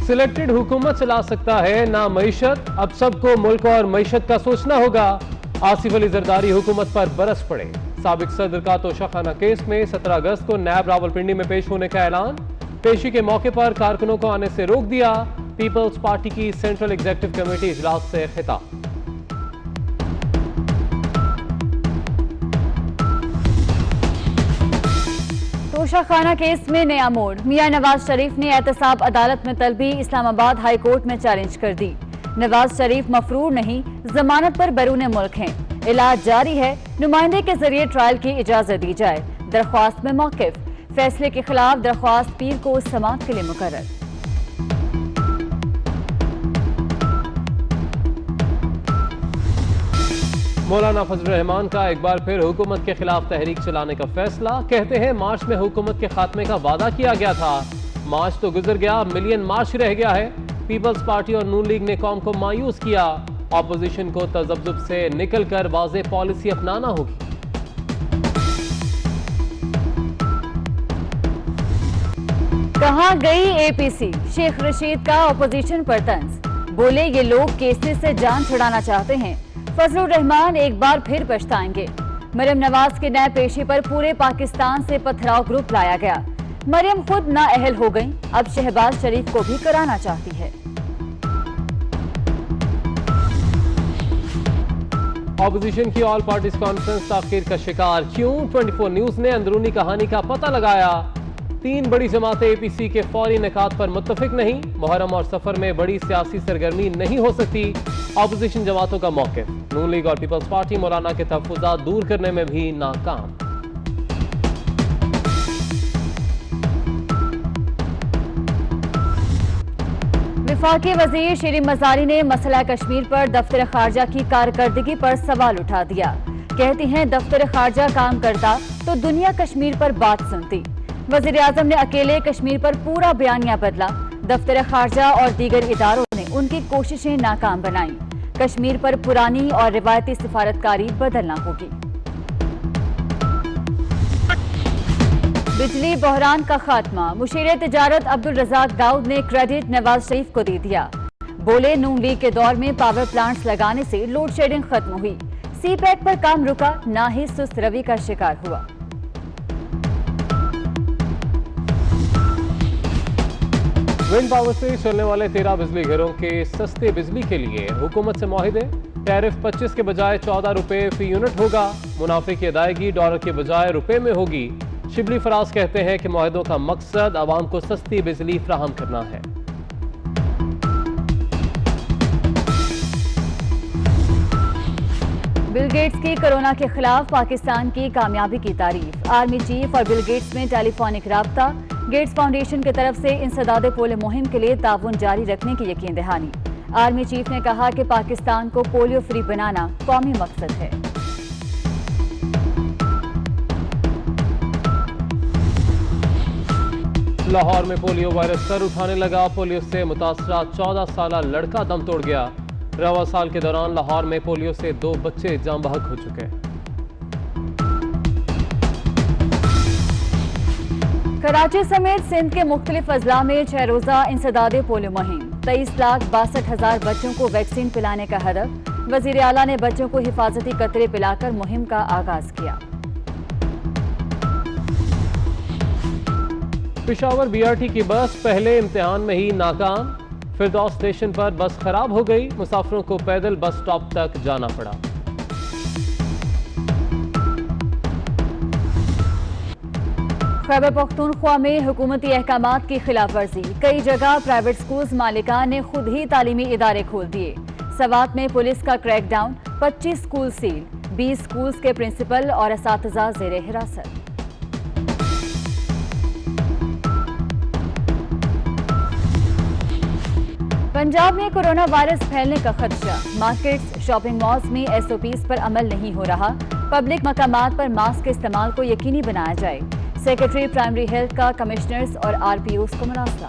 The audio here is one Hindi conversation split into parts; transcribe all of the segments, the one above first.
सिलेक्टेड हुकूमत चला सकता है ना मईशत, अब सबको मुल्क और मईशत का सोचना होगा। आसिफ अली जरदारी हुकूमत पर बरस पड़े। साबिक सदर का तोशाखाना केस में 17 अगस्त को नैब रावलपिंडी में पेश होने का ऐलान। पेशी के मौके पर कारकुनों को आने से रोक दिया। पीपल्स पार्टी की सेंट्रल एग्जीक्यूटिव कमेटी इजलास से खिताब। तोशाखाना केस में नया मोड़। मियां नवाज शरीफ ने एहतसाब अदालत में तलबी इस्लामाबाद हाई कोर्ट में चैलेंज कर दी। नवाज शरीफ मफरूर नहीं, जमानत पर बैरून मुल्क हैं। इलाज जारी है, नुमाइंदे के जरिए ट्रायल की इजाजत दी जाए। दरख्वास्त में मौकिफ, फैसले के खिलाफ दरख्वास्त पीर को समाअत के लिए मुकर्रर। मौलाना फजल रहमान का एक बार फिर हुकूमत के खिलाफ तहरीक चलाने का फैसला। कहते हैं मार्च में हुकूमत के खात्मे का वादा किया गया था, मार्च तो गुजर गया, मिलियन मार्च रह गया है। पीपल्स पार्टी और नून लीग ने कौम को मायूस किया। ऑपोजिशन को तजब्जुब से निकलकर वाज़ेह पॉलिसी अपनाना होगी। कहां गई एपीसी? शेख रशीद का ऑपोजिशन पर तंज, बोले ये लोग केसेस से जान छुड़ाना चाहते हैं। फजलुर रहमान एक बार फिर पछताएंगे। मरियम नवाज के नए पेशी पर पूरे पाकिस्तान से पथराव ग्रुप लाया गया। मरियम खुद नाअहल हो गईं, अब शहबाज शरीफ को भी कराना चाहती है। ऑपोजिशन की ऑल पार्टीज कॉन्फ्रेंस ताखीर का शिकार क्यों? 24 न्यूज ने अंदरूनी कहानी का पता लगाया। 3 बड़ी जमातें एपीसी के फौरी निकात पर मुत्तफिक नहीं। मुहर्रम और सफर में बड़ी सियासी सरगर्मी नहीं हो सकती। ऑपोजिशन जमातों का मौक़िफ़, नून लीग और पीपल्स पार्टी मौलाना के तहफ़्फ़ुज़ात दूर करने में भी नाकाम। वफाकी वज़ीर शीरीन मज़ारी ने मसला कश्मीर पर दफ्तर खारजा की कारकर्दगी पर सवाल उठा दिया। कहती हैं दफ्तर खारजा काम करता तो दुनिया कश्मीर पर बात सुनती। वज़ीर आज़म ने अकेले कश्मीर पर पूरा बयानिया बदला। दफ्तर खारजा और दीगर इदारों ने उनकी कोशिशें नाकाम बनाई। कश्मीर पर पुरानी और रिवायती सिफारतकारी बदलना होगी। बिजली बहरान का खात्मा, मुशीर तिजारत अब्दुल रज़ाक दाऊद ने क्रेडिट नवाज शरीफ को दे दिया। बोले नून लीग के दौर में पावर प्लांट्स लगाने से लोड शेडिंग खत्म हुई। सी पैक पर काम रुका, ना ही सुस्त रवि का शिकार हुआ। विंड पावर से चलने वाले 13 बिजली घरों के सस्ते बिजली के लिए हुकूमत से मुआहिदे। टैरिफ 25 के बजाय 14 रुपए फी यूनिट होगा। मुनाफे की अदायगी डॉलर के बजाय रुपए में होगी। शिबली फराज कहते हैं कि मुआहिदों का मकसद आवाम को सस्ती बिजली फराहम करना है। बिल गेट्स की कोरोना के खिलाफ पाकिस्तान की कामयाबी की तारीफ। आर्मी चीफ और बिल गेट्स में टेलीफोनिक राब्ता। गेट्स फाउंडेशन की तरफ से इंसदादे पोलियो मुहिम के लिए ताउन जारी रखने की यकीन दहानी। आर्मी चीफ ने कहा कि पाकिस्तान को पोलियो फ्री बनाना कौमी मकसद है। लाहौर में पोलियो वायरस सर उठाने लगा। पोलियो से मुतासरा 14 साला लड़का दम तोड़ गया। रवा साल के दौरान लाहौर में पोलियो से 2 बच्चे जाम बहक हो चुके हैं। कराची समेत सिंध के मुख्तलिफ अजला में 6 रोजा इंसदादे पोलियो मुहिम। 23,62,000 बच्चों को वैक्सीन पिलाने का हदफ। वजीर आला ने बच्चों को हिफाजती कतरे पिलाकर मुहिम का आगाज किया। पेशावर बीआरटी की बस पहले इम्तिहान में ही नाकाम। फिरदौस स्टेशन पर बस खराब हो गई। मुसाफिरों को पैदल बस स्टॉप तक जाना पड़ा। खैबर पख्तूनख्वा में हुकूमती अहकामात की खिलाफ वर्जी। कई जगह प्राइवेट स्कूल्स मालिकान ने खुद ही तालीमी इदारे खोल दिए। सवात में पुलिस का क्रैकडाउन, 25 स्कूल सील, 20 स्कूल्स के प्रिंसिपल और असातिज़ा ज़ेरे हिरासत। पंजाब में कोरोना वायरस फैलने का खदशा। मार्केट्स, शॉपिंग मॉल्स में एसओपीज पर अमल नहीं हो रहा। पब्लिक मकामात पर मास्क के इस्तेमाल को यकीनी बनाया जाए। सेक्रेटरी प्राइमरी हेल्थ का कमिश्नर्स और आरपीओस को मुरासला।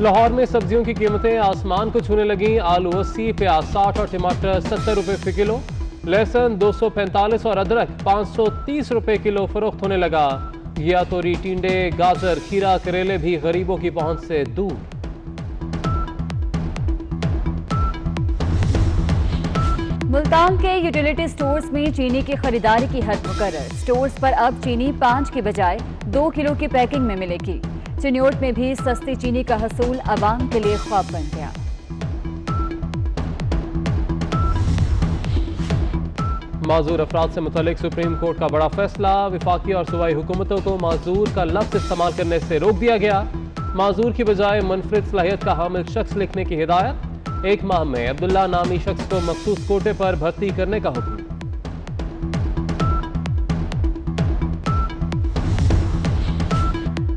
लाहौर में सब्जियों की कीमतें आसमान को छूने लगी। आलू 80, प्याज 60 और टमाटर 70 रुपए फी किलो। लहसुन 245 और अदरक 530 रुपए किलो फरोख्त होने लगा। घिया, तोरी, टिंडे, गाजर, खीरा, करेले भी गरीबों की पहुंच से दूर। मुल्तान के यूटिलिटी स्टोर्स में चीनी की खरीदारी की हद मुकर्रर। स्टोर्स पर अब चीनी 5 की बजाय 2 किलो की पैकिंग में मिलेगी। चिन्योट में भी सस्ती चीनी का हसूल अवाम के लिए ख्वाब बन गया। माजूर अफराद से मुतल्लिक सुप्रीम कोर्ट का बड़ा फैसला। विफाकी और सूबाई हुकूमतों को माजूर का लफ्ज इस्तेमाल करने से रोक दिया गया। माजूर की बजाय मुनफरिद सलाहियत का हामिल शख्स लिखने की हिदायत। 1 माह में अब्दुल्ला नामी शख्स को मखसूस कोटे पर भर्ती करने का हुक्म।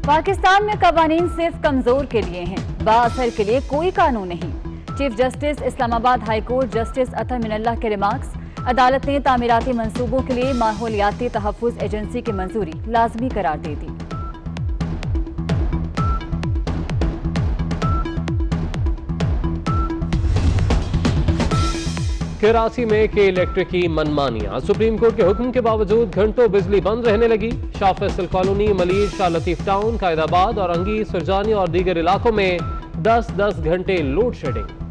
पाकिस्तान में कवानीन सिर्फ कमजोर के लिए हैं, बाअसर के लिए कोई कानून नहीं। Chief justice Islamabad high court justice Athar Minallah के रिमार्क्स। अदालत ने तामीराती मंसूबों के लिए माहौलियाती तहफ़्फ़ुज़ एजेंसी की मंजूरी लाजमी करार दे दी। कराची में के इलेक्ट्रिक की मनमानियां। सुप्रीम कोर्ट के हुक्म के बावजूद घंटों बिजली बंद रहने लगी। शाह फैसल कॉलोनी, मलीर, शाह लतीफ टाउन, कायदाबाद, औरंगी, सुरजानी और दीगर इलाकों में 10-10 घंटे लोड शेडिंग।